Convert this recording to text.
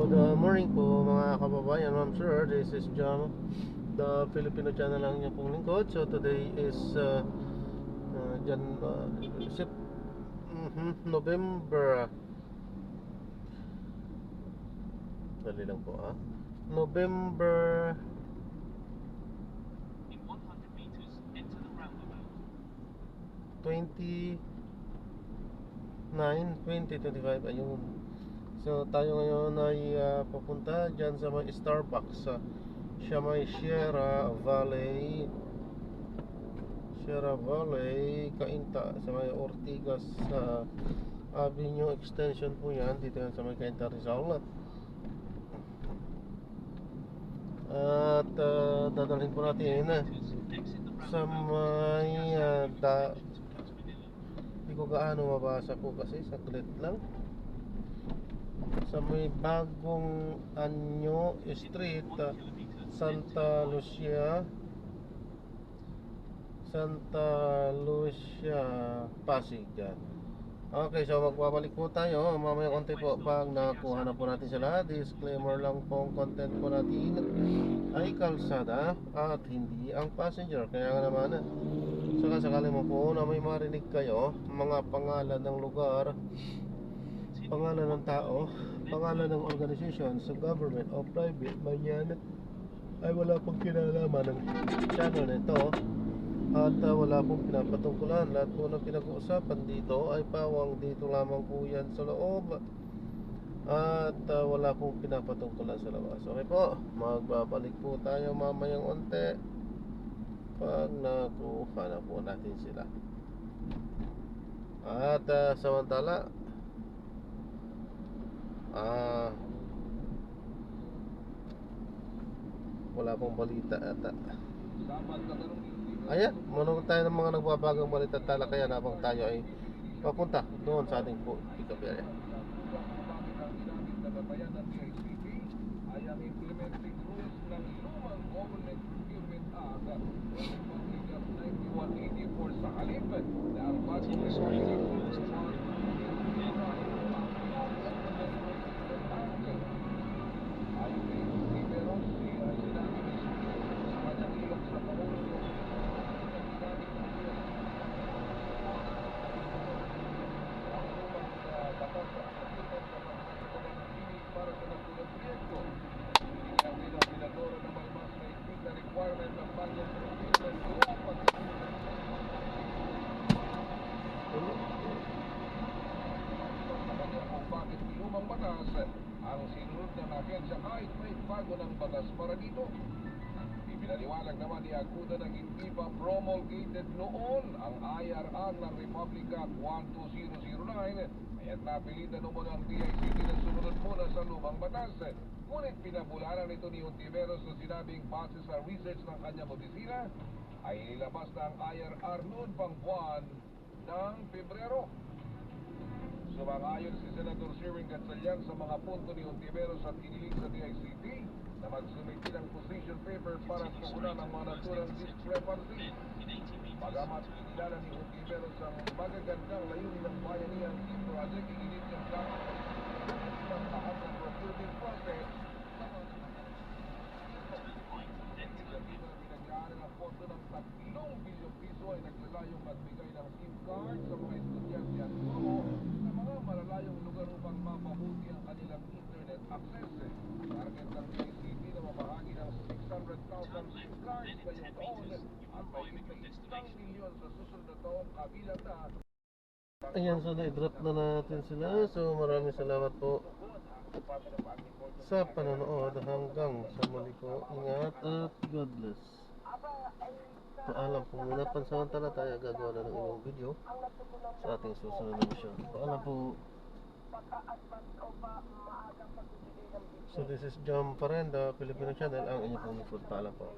Good morning po mga kababayan. I'm sure this is John, the Filipino channel lang niya pong lingkod. So today is Sep November. Dali lang po November 2025. Ayun. So tayo ngayon ay papunta dyan sa may Starbucks sa may Sierra Valley, Cainta, sa may Ortigas Avenue Extension po yan. Dito yan sa may Cainta, Rizal. At dadalhin po natin sa may hindi ko gaano mabasa po kasi saglit lang, sa may Bagong Anyo Street, Santa Lucia, Pasig dyan. Okay, so magbabalik po tayo mamaya konti po pag nakuha na po natin sila. Disclaimer lang po, ang content po natin ay kalsada at hindi ang passenger. Kaya nga naman, saka sakali mo po na may marinig kayo mga pangalan ng lugar, pangalan ng tao, pangalan ng organisasyon sa government o private man yan, ay wala pong kinalaman ng channel nito. At wala pong pinapatungkulan. Lahat po ng pinag-uusapan dito ay pawang dito lamang po yan sa loob. At wala pong pinapatungkulan sa labas. Okay po, magbabalik po tayo mamayang onte pag nakuha na po natin sila. At samantala wala pong balita ata. Ayan, manood tayo ng mga nagbabagang balita at talakayan habang tayo ay papunta doon sa ating pick-up area. Ay ang implementing rules ng lumang Government Procurement Act 9184 sa halip na ang bagong ang sinunod ng ahensya kahit may bago ng batas para dito. Ipinaliwanag naman ni Aguda ng hindi pa promulgated noon ang IRR ng Republic Act 12009, kaya't napilitan naman ang DICT na sumunod muna sa lumang batas. Ngunit pinabularan nito ni Ontiveros na sinabing base sa research ng kanyang opisina ay nilabas na ang IRR noon pang buwan ng Pebrero. Sumang-ayon si Senator Sherwin Gatchalian sa mga punto ni Ontiveros at inilig sa DICT na magsumiti ng position paper para tugunan ang mga naturang discrepancy. Bagamat inilala ni Ontiveros ang magagandang layunin ng Bayanihan Team Project, iginit ng ng lahat ng procurement process sa mga pinag-aaral ng pondo ng 3 bilyong piso ay naglalayong magbigay ng SIM card sa mga estudyante at guro sa mga malalayong lugar upang mapabuti ang kanilang internet access. Target ng DICT na mabahagi ng 600,000 SIM cards ngayong taon at may 1 milyon sa susunod na taon, kabilang na. Ayan, so na-drop na natin sila. So maraming salamat po sa panonood. Hanggang sa muli po, ingat at God bless. Paalam po muna, pansamantala tayo gagawa na ng inyong video sa ating susunod na mission. Paalam po. So this is John pa rin, the Filipino channel, ang inyong pong lingkod. Paalam po.